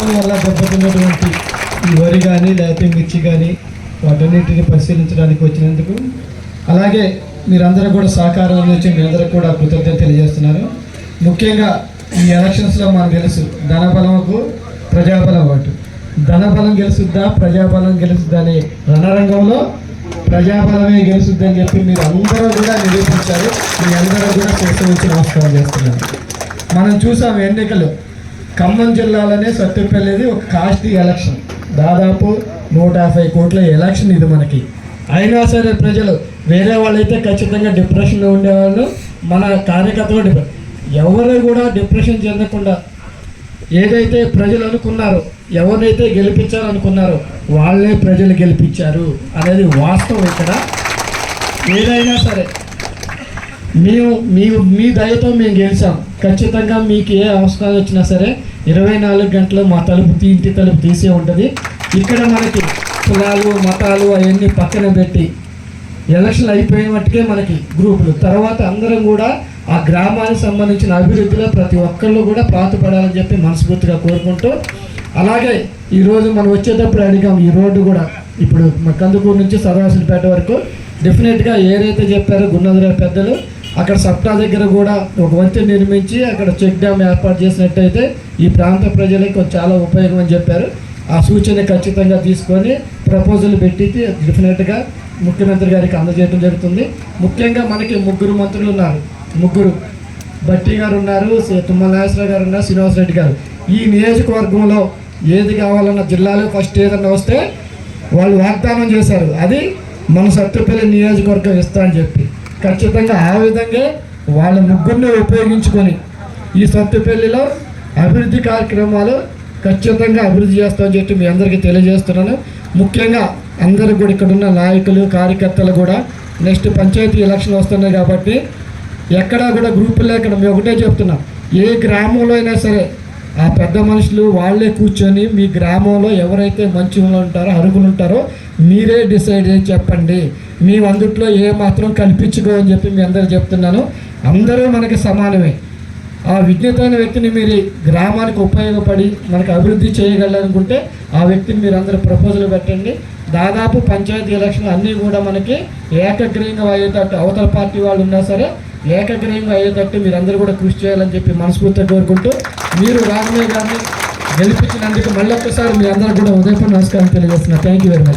తుఫాను వల్ల దెబ్బతిన్నటువంటి ఈ వరి కానీ లేకపోతే మిర్చి కానీ వాటన్నిటిని పరిశీలించడానికి వచ్చినందుకు, అలాగే మీరందరూ కూడా సహకారం అందించి మీ అందరూ కూడా కృతజ్ఞత తెలియజేస్తున్నారు. ముఖ్యంగా ఈ ఎలక్షన్స్లో మనకు తెలుసు ధనబలంకు ప్రజాబలం ఓటు. ధనబలం గెలుస్తుందా ప్రజాబలం గెలుస్తుందా అనే రణరంగంలో ప్రజాబలమే గెలుస్తుంది అని చెప్పి మీరు అందరూ కూడా నిరూపించారు. మీ అందరూ కూడా చేసి నమస్కారం చేస్తున్నారు. మనం చూసాం ఎన్నికలు ఖమ్మం జిల్లాలోనే సత్తుపల్లిది ఒక కాస్ట్లీ ఎలక్షన్, దాదాపు 150 కోట్ల ఎలక్షన్ ఇది మనకి. అయినా సరే ప్రజలు వేరే వాళ్ళైతే ఖచ్చితంగా డిప్రెషన్లో ఉండేవాళ్ళు, మన కార్యకర్తలు ఎవరు కూడా డిప్రెషన్ చెందకుండా ఏదైతే ప్రజలు అనుకున్నారో, ఎవరినైతే గెలిపించాలనుకున్నారో వాళ్ళే ప్రజలు గెలిపించారు అనేది వాస్తవం. ఇక్కడ ఏదైనా సరే మీ దయతో మేము గెలిచాం. ఖచ్చితంగా మీకు ఏ అవసరం వచ్చినా సరే 24 గంటలు మా ఇంటి తలుపు తీసే ఉంటుంది. ఇక్కడ మనకి కులాలు మతాలు అవన్నీ పక్కన పెట్టి ఎలక్షన్లు అయిపోయిన మట్టుకే మనకి గ్రూపులు, తర్వాత అందరం కూడా ఆ గ్రామానికి సంబంధించిన అభివృద్ధిలో ప్రతి ఒక్కళ్ళు కూడా పాటుపడాలని చెప్పి మనస్ఫూర్తిగా కోరుకుంటూ, అలాగే ఈరోజు మనం వచ్చేటప్పుడు అడిగాం ఈ రోడ్డు కూడా ఇప్పుడు కందుకూరు నుంచి సదాశివపేట వరకు డెఫినెట్గా ఏదైతే చెప్పారో గున్నదిరావు పెద్దలు అక్కడ సప్టా దగ్గర కూడా ఒక వంతెన నిర్మించి అక్కడ చెక్ డ్యామ్ ఏర్పాటు చేసినట్టయితే ఈ ప్రాంత ప్రజలకు చాలా ఉపయోగం అని చెప్పారు. ఆ సూచన ఖచ్చితంగా తీసుకొని ప్రపోజల్ పెట్టి డెఫినెట్గా ముఖ్యమంత్రి గారికి అందజేయడం జరుగుతుంది. ముఖ్యంగా మనకి 3 మంత్రులు ఉన్నారు. 3 బట్టి గారు ఉన్నారు, తుమ్మల నాగేశ్వరరావు గారు ఉన్నారు, శ్రీనివాసరెడ్డి గారు. ఈ నియోజకవర్గంలో ఏది కావాలన్న జిల్లాలో ఫస్ట్ ఏదన్నా వస్తే వాళ్ళు వాగ్దానం చేశారు, అది మన సత్తుపల్లి నియోజకవర్గం ఇస్తా అని చెప్పి. ఖచ్చితంగా ఆ విధంగా వాళ్ళ 3 ఉపయోగించుకొని ఈ సత్తుపల్లిలో అభివృద్ధి కార్యక్రమాలు ఖచ్చితంగా అభివృద్ధి చేస్తామని చెప్పి మీ అందరికీ తెలియజేస్తున్నాను. ముఖ్యంగా అందరూ కూడా ఇక్కడ ఉన్న నాయకులు కార్యకర్తలు కూడా నెక్స్ట్ పంచాయతీ ఎలక్షన్ వస్తున్నాయి కాబట్టి ఎక్కడా కూడా గ్రూపులు లేకుండా మేము ఒకటే చెప్తున్నాం, ఏ గ్రామంలో అయినా సరే ఆ పెద్ద మనుషులు వాళ్ళే కూర్చొని మీ గ్రామంలో ఎవరైతే మంచి ఉంటారో అర్హులు ఉంటారో మీరే డిసైడ్ చేసి చెప్పండి, మీ అందుట్లో ఏ మాత్రం కల్పించుకోమని చెప్పి మీ అందరూ చెప్తున్నాను. అందరూ మనకి సమానమే. ఆ విజ్ఞతమైన వ్యక్తిని మీరు గ్రామానికి ఉపయోగపడి మనకు అభివృద్ధి చేయగలనుకుంటే ఆ వ్యక్తిని మీరు అందరూ ప్రపోజల్ పెట్టండి. దాదాపు పంచాయతీ ఎలక్షన్ అన్నీ కూడా మనకి ఏకగ్రీవంగా అయ్యేటట్టు, అవతల పార్టీ వాళ్ళు ఉన్నా సరే ఏకగ్రీవంగా అయ్యేటట్టు మీరందరూ కూడా కృషి చేయాలని చెప్పి మనస్ఫూర్తిగా కోరుకుంటూ, మీరు రాఘవయ్య గారిని గెలిపించినందుకు మళ్ళీ ఒక్కసారి మీ అందరూ కూడా ఉదయపూర్ నమస్కారం తెలియజేస్తున్నా. Thank you very much.